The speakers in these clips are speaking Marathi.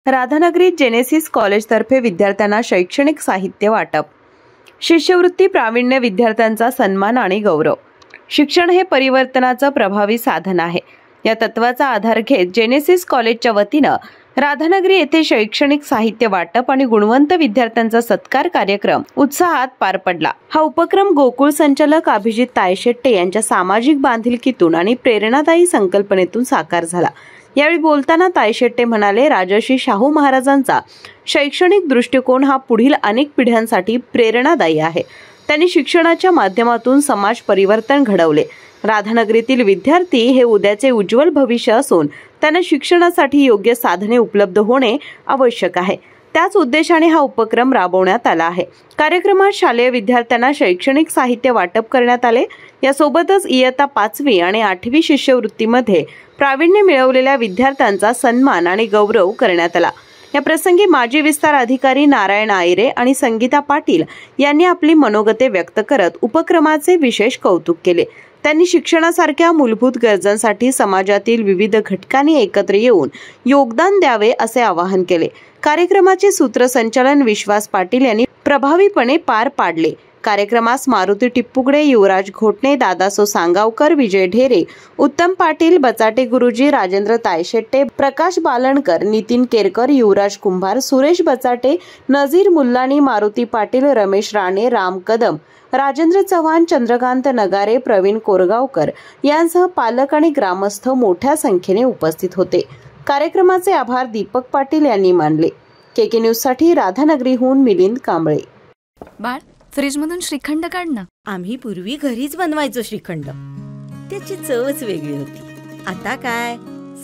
राधानगरी जेनेसिस कॉलेजतर्फे विद्यार्थ्यांना शैक्षणिक साहित्य वाटप, शिष्यवृत्ती प्रावीण्य विद्यार्थ्यांचा सन्मान आणि गौरव। शिक्षण हे परिवर्तनाचं प्रभावी साधन आहे, या तत्वाचा आधार घेत जेनेसिस कॉलेजच्या वतीनं राधानगरी येथे शैक्षणिक साहित्य वाटप आणि गुणवंत विद्यार्थ्यांचा सत्कार कार्यक्रम उत्साहात पार पडला। हा उपक्रम गोकुळ संचालक अभिजित तायशेट्टे यांच्या सामाजिक बांधिलकीतून आणि प्रेरणादायी संकल्पनेतून साकार झाला। यावेळी बोलताना तायशेट्टे म्हणाले, राजर्षी शाहू महाराजांचा शैक्षणिक दृष्टिकोन हा पुढील अनेक पिढ्यांसाठी प्रेरणादायी आहे। त्यांनी शिक्षणाच्या माध्यमातून समाज परिवर्तन घडवले। राधानगरीतील विद्यार्थी हे उद्याचे उज्ज्वल भविष्य असून त्यांना शिक्षणासाठी योग्य साधने उपलब्ध होणे आवश्यक आहे। त्याच उद्देशाने हा उपक्रम राबवण्यात आला आहे। कार्यक्रमात शालेय विद्यार्थ्यांना शैक्षणिक साहित्य वाटप करण्यात आले। यासोबतच इयत्ता 5वी आणि 8वी शिष्यवृत्तीमध्ये प्रावीण्य मिळवलेल्या विद्यार्थ्यांचा सन्मान आणि गौरव करण्यात आला। या प्रसंगी माजी विस्तार अधिकारी नारायण आयरे आणि संगीता पाटील यांनी आपली मनोगते व्यक्त करत उपक्रमाचे विशेष कौतुक केले। त्यांनी शिक्षणासारख्या मूलभूत गरजांसाठी समाजातील विविध घटकांनी एकत्र येऊन योगदान द्यावे असे आवाहन केले। कार्यक्रमाचे सूत्रसंचालन विश्वास पाटील यांनी प्रभावीपणे पार पाडले। कार्यक्रमास मारुती टिप्पुगडे, युवराज घोटणे, दादासो सांगावकर, विजय ढेरे, उत्तम पाटील, बचाटे गुरुजी, राजेंद्र तायशेट्टे, प्रकाश बालणकर, नितीन केरकर, युवराज कुंभार, सुरेश बचाटे, नजीर मुल्लानी, मारुती पाटील, रमेश राणे, राम कदम, राजेंद्र चव्हाण, चंद्रकांत नगारे, प्रवीण कोरगावकर यांसह पालक आणि ग्रामस्थ मोठ्या संख्येने उपस्थित होते। कार्यक्रमाचे आभार दीपक पाटील यांनी मानले। केके न्यूज साठी राधानगरीहून मिलिंद कांबळे। बाळ, फ्रीज मधून श्रीखंड काढ ना। आम्ही पूर्वी घरीच बनवायचो श्रीखंड, त्याची चवच वेगळी होती। आता काय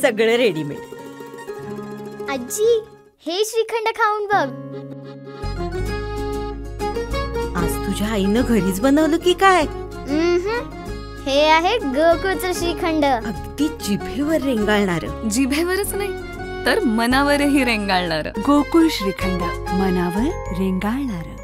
सगळं रेडीमेड। आजी, हे श्रीखंड खाऊन बघ। आज तुझ्या आईनं घरीच बनवलं की काय? हे आहे गोकुळचं श्रीखंड, अगदी जिभेवर रेंगाळणार। जिभेवरच नाही तर मनावरही रेंगाळणार। गोकुळ श्रीखंड, मनावर रेंगाळणार।